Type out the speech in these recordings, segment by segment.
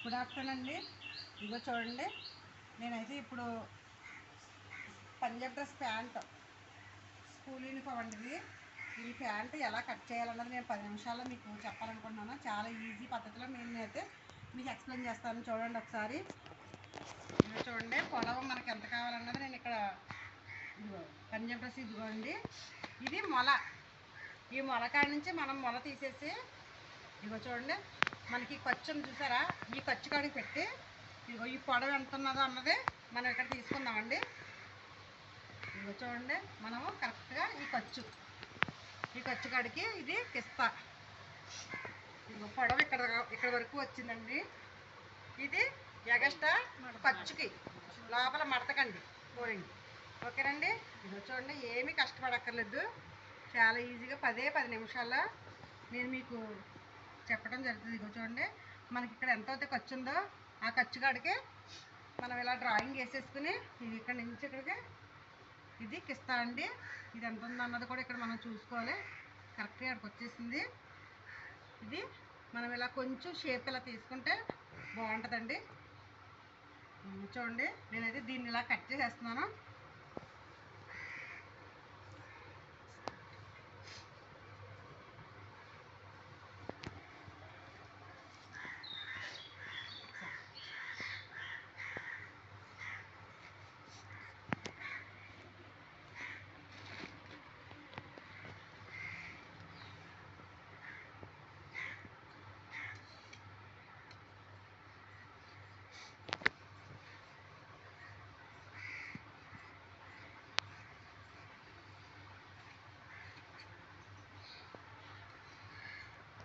Good afternoon అండి. ఇదిగో చూడండి, నేనైతే ఇప్పుడు Punjab dress pant school uniform అండి. ఈ ప్యాంట్ ఎలా కట్ చేయాలన్నది నేను 10 నిమిషాల్లో మీకు చెప్పాలనుకుంటున్నాను. చాలా ఈజీ పద్ధతిలో నేనైతే మీకు ఎక్స్ప్లెయిన్ చేస్తాను. చూడండి ఒకసారి. ఇదిగో చూడండి, పొడవు మనకి ఎంత కావాలన్నది నేను ఇక్కడ ఇదిగో పంజాబ్ డ్రెస్ ఇదిగోండి. ఇది మొల. ఈ మొలకాడ నుంచి మనం మొల తీసేసి ఇదిగో చూడండి, మనకి ఖర్చును చూసారా, ఈ ఖర్చు కాడికి పెట్టి ఇదిగో ఈ పొడవు ఎంత ఉన్నదో అన్నది మనం ఇక్కడ తీసుకుందామండి. ఇదిగో చూడండి, మనము కరెక్ట్గా ఈ ఖర్చు కాడికి ఇది కిస్తా. ఇదిగో పొడవు ఇక్కడ వరకు వచ్చిందండి. ఇది ఎగస్ట్రా ఖర్చుకి లోపల మడతకండి పోయింది. ఓకేనండి. ఇదిగో చూడండి, ఏమీ కష్టపడక్కర్లేదు. చాలా ఈజీగా 10 నిమిషాల్లో నేను మీకు చెప్పడం జరుగుతుంది. ఇదిగో చూడండి, మనకి ఇక్కడ ఎంత అయితే ఖర్చు ఉందో ఆ ఖర్చు కాడికి మనం ఇలా డ్రాయింగ్ వేసేసుకుని ఇది ఇక్కడ నుంచి ఇక్కడికి ఇది కిస్తా అండి. ఇది ఎంత ఉందో అన్నది కూడా ఇక్కడ మనం చూసుకోవాలి. కరెక్ట్గా ఇక్కడికి వచ్చేసింది. ఇది మనం ఇలా కొంచెం షేప్ ఇలా తీసుకుంటే బాగుంటుందండి. చూడండి, నేనైతే దీన్ని ఇలా కట్ చేసేస్తున్నాను.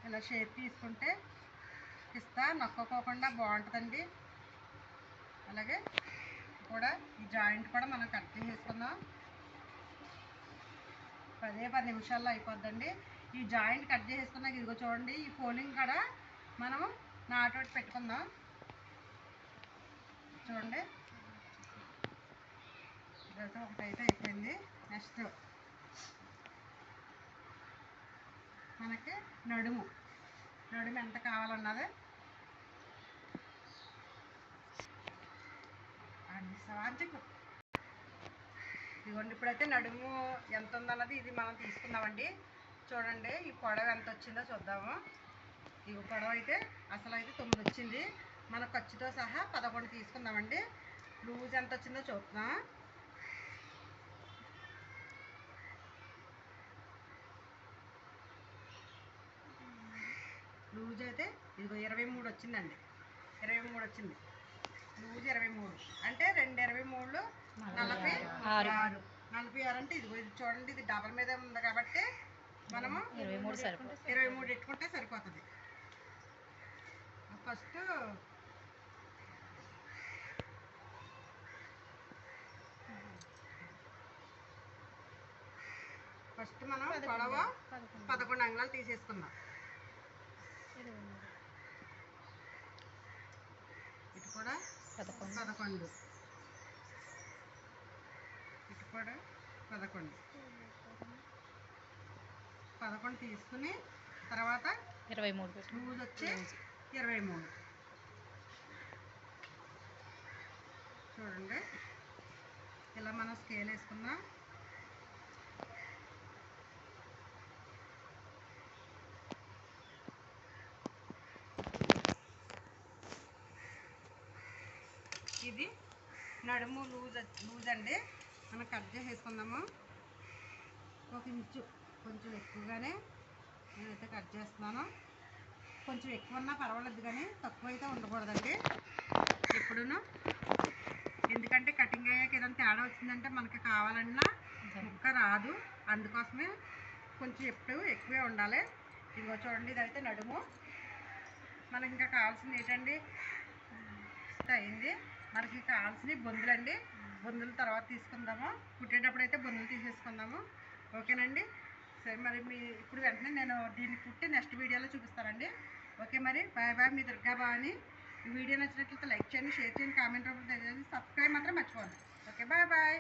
ఇలా షేప్ తీసుకుంటే ఇస్తా నొక్కోకుండా బాగుంటుందండి. అలాగే కూడా ఈ జాయింట్ కూడా మనం కట్ చేసుకుందాం. 10 నిమిషాల్లో అయిపోద్దండి. ఈ జాయింట్ కట్ చేసుకున్నాక ఇదిగో చూడండి, ఈ ఫోల్డింగ్ కూడా మనం నాటోటి పెట్టుకుందాం. చూడండి, ఇదైతే ఒకటైతే అయిపోయింది. నెక్స్ట్ మనకి నడుము ఎంత కావాలన్నది ఇదిగోండి. ఇప్పుడైతే నడుము ఎంత ఉందన్నది ఇది మనం తీసుకుందామండి. చూడండి, ఈ పొడవు ఎంత వచ్చిందో చూద్దాము. ఈ పొడవు అయితే అసలు అయితే 9 వచ్చింది. మన ఖర్చుతో సహా 11 తీసుకుందామండి. లూజ్ ఎంత వచ్చిందో చూద్దాం. లూజ్ అయితే ఇదిగో 23 వచ్చిందండి. 23 వచ్చింది. లూజ్ 23 అంటే 2 23 46. 46 అంటే ఇదిగో ఇది చూడండి, ఇది డబల్ మీద ఉంది కాబట్టి మనము 23 ఎట్టుకుంటే సరిపోతుంది. ఫస్ట్ మనం పొడవు 11 అంగుళాలు తీసేసుకుందాం. ఇటు కూడా 11, ఇటు కూడా 11 తీసుకుని తర్వాత 23 లూజ్ వచ్చి 23. చూడండి, ఇలా మనం స్కేల్ వేసుకుందాం. ఇది నడుము లూజ్ అండి. మనం కట్ చేసేసుకుందాము. 1 ఇంచు కొంచెం ఎక్కువగానే నేనైతే కట్ చేస్తున్నాను. కొంచెం ఎక్కువ ఉన్నా పర్వాలేదు, కానీ తక్కువ అయితే ఉండకూడదండి ఎప్పుడును. ఎందుకంటే కటింగ్ అయ్యాక ఏదైనా తేడా వచ్చిందంటే మనకి కావాలన్నా ముక్క రాదు. అందుకోసమే కొంచెం ఎక్కువే ఉండాలి. ఇదిగో చూడండి, ఇదైతే నడుము. మనకి ఇంకా కావాల్సింది ఏంటండి, అయింది. మనకి కావాల్సినవి బొందులండి. బొందులు తర్వాత తీసుకుందాము. కుట్టేటప్పుడు అయితే బొందులు తీసేసుకుందాము. ఓకేనండి. సరే, మరి ఇప్పుడు వెంటనే నేను దీన్ని కుట్టి నెక్స్ట్ వీడియోలో చూపిస్తానండి. ఓకే, మరి బాయ్. మీ దుర్గా భవాని. ఈ వీడియో నచ్చినట్లయితే లైక్ చేయండి, షేర్ చేయండి, కామెంట్ రూపంలో తెలియజేయండి. సబ్స్క్రైబ్ మాత్రం మర్చిపోండి. Okay, bye.